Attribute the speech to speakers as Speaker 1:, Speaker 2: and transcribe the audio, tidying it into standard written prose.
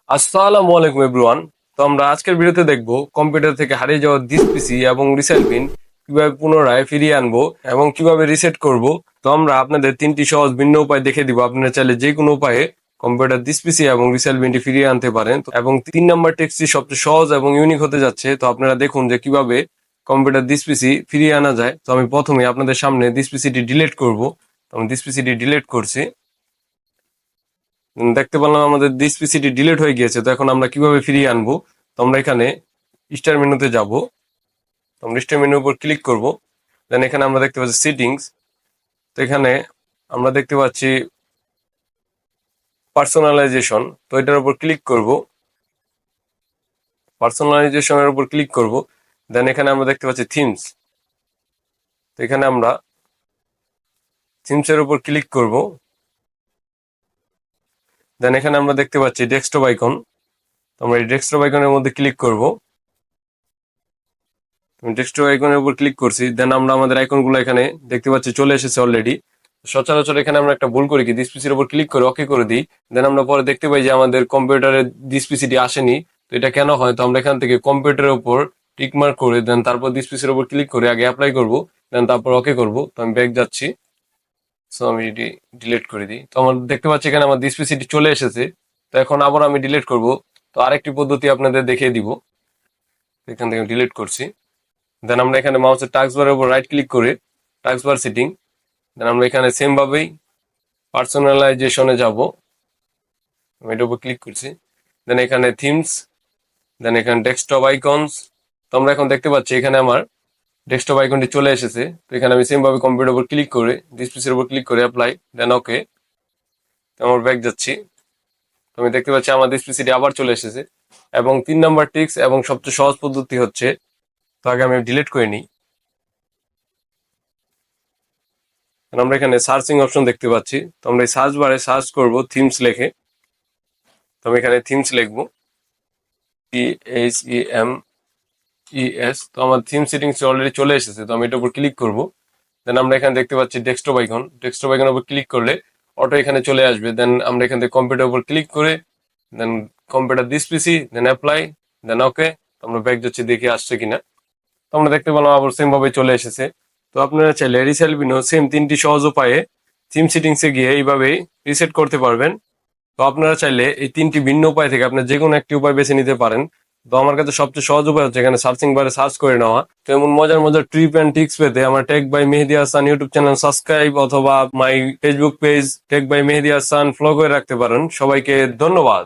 Speaker 1: আসসালামু আলাইকুম এভরিওয়ান। তো আমরা আজকের ভিডিওতে দেখব কম্পিউটার থেকে হারিয়ে যাওয়া ডিস্ক পিসি এবং রিসেট পিন কিভাবে পুনরায় ফিরিয়ে আনবো এবং কিভাবে রিসেট করব। তো আমরা আপনাদের তিনটি সহজ ভিন্ন উপায় দেখে দিব। আপনারা চাইলে যে কোনো উপায়ে কম্পিউটার ডিস্ক পিসি এবং রিসেট পিনটি ফিরিয়ে আনতে পারেন। এবং 3 নম্বর টেক্সটটি সবচেয়ে সহজ এবং ইউনিক হতে যাচ্ছে। তো আপনারা দেখুন যে কিভাবে কম্পিউটার ডিস্ক পিসি ফিরিয়ে আনা যায়। তো আমি প্রথমে আপনাদের সামনে ডিস্ক পিসিটি ডিলিট করব। তো আমি ডিস্ক পিসিটি ডিলিট করছি। দেখতে পেলাম আমাদের ডিস পিসিটি ডিলিট হয়ে গিয়েছে। তো এখন আমরা কিভাবে ফিরিয়ে আনবো? তো আমরা এখানে স্টার মেনুতে যাব। তো আমরা স্টার মেনুর উপর ক্লিক করব। দেন এখানে আমরা দেখতে পাচ্ছি সেটিংস। তো এখানে আমরা দেখতে পাচ্ছি পার্সোনালাইজেশন। তো এটার উপর ক্লিক করব। পার্সোনালাইজেশনের উপর ক্লিক করব। দেন এখানে আমরা দেখতে পাচ্ছি থিমস। তো এখানে আমরা থিমসের উপর ক্লিক করব। দেন এখানে আমরা দেখতে পাচ্ছি ডেস্কটপ আইকন। তো আমরা এই ডেস্কটপ আইকনের মধ্যে ক্লিক করব। ডেস্কটপ আইকনের উপর ক্লিক করছি। দেন আমরা আমাদের আইকনগুলো এখানে দেখতে পাচ্ছি চলে এসেছে অলরেডি। সচরাচর এখানে আমরা একটা ভুল করি কি, দিস পিসির উপর ক্লিক করে ওকে করে দিই। দেন আমরা পরে দেখতে পাই যে আমাদের কম্পিউটারে দিস পিসিটি আসেনি। তো এটা কেন হয়? তো আমরা এখান থেকে কম্পিউটারের উপর টিক মার্ক করে দেন তারপর দিস পিসির উপর ক্লিক করে আগে অ্যাপ্লাই করব। দেন তারপর ওকে করব। তো আমি ব্যাক যাচ্ছি। সো আমি এটি ডিলিট করে দিই। তো আমার দেখতে পাচ্ছি এখানে আমার দিস পিসিটি চলে এসেছে। তো এখন আবার আমি ডিলিট করব। তো আরেকটি পদ্ধতি আপনাদের দেখিয়ে দিব। এখান থেকে ডিলিট করছি। দেন আমরা এখানে মাউসের টাস্ক বারের উপর রাইট ক্লিক করে টাস্ক বার সেটিং। দেন আমরা এখানে সেম ভাবেই পার্সোনালাইজেশনে যাব। আমি এটার উপর ক্লিক করছি। দেন এখানে থিমস। দেন এখানে ডেস্কটপ আইকনস। তো আমরা এখন দেখতে পাচ্ছি এখানে আমার ডেস্কটপ আইকনটি চলে এসেছে। তো এখানে আমি সেম ভাবে কম্পিউটার উপর ক্লিক করে ডিসপ্লের উপর ক্লিক করে অ্যাপ্লাই দেন ওকে। আমার ব্যাক যাচ্ছি। তো আমি দেখতে পাচ্ছি আমার ডিসপ্লেটি আবার চলে এসেছে। এবং 3 নম্বর টিক্স এবং সবচেয়ে সহজ পদ্ধতি হচ্ছে, তো আগে আমি ডিলিট করে নিই। আমরা এখানে সার্চিং অপশন দেখতে পাচ্ছি। তো আমরা এই সার্চ বারে সার্চ করব থিমস লিখে। তো আমি এখানে থিমস লিখবো, THEMES। তো আমার থিম সেটিংস অলরেডি চলে এসেছে। তো আমি এটার উপর ক্লিক করব। দেন আমরা এখানে দেখতে পাচ্ছি ডেস্কটপ আইকন। ডেস্কটপ আইকনের উপর ক্লিক করলে অটো এখানে চলে আসবে। দেন আমরা এখান থেকে কম্পিউটার উপর ক্লিক করে দেন কম্পিউটার দিস পিসি দেন অ্যাপ্লাই দেন ওকে। আমরা ব্যাক যাচ্ছি দেখি আসছে কিনা। তো আমরা দেখতে পেলাম আবার সেম ভাবে চলে এসেছে। তো আপনারা চাইলে রিসেট পিনও সেম 3টি সহজ উপায়ে থিম সেটিংসে গিয়ে এইভাবেই রিসেট করতে পারবেন। তো আপনারা চাইলে এই 3টি ভিন্ন উপায় থেকে আপনার যে কোনো একটি উপায় বেছে নিতে পারেন। তো আমার কাছে সবচেয়ে সহজ উপায় হচ্ছে এখানে সার্চিং বারে সার্চ করে নেওয়া। তো এমন মজার মজার ট্রিপ অ্যান্ড টিক্স পেতে আমার tech by Mehedi Hasan YouTube channel subscribe অথবা my Facebook page tech by Mehedi Hasan follow করে রাখতে পারেন। সবাইকে ধন্যবাদ।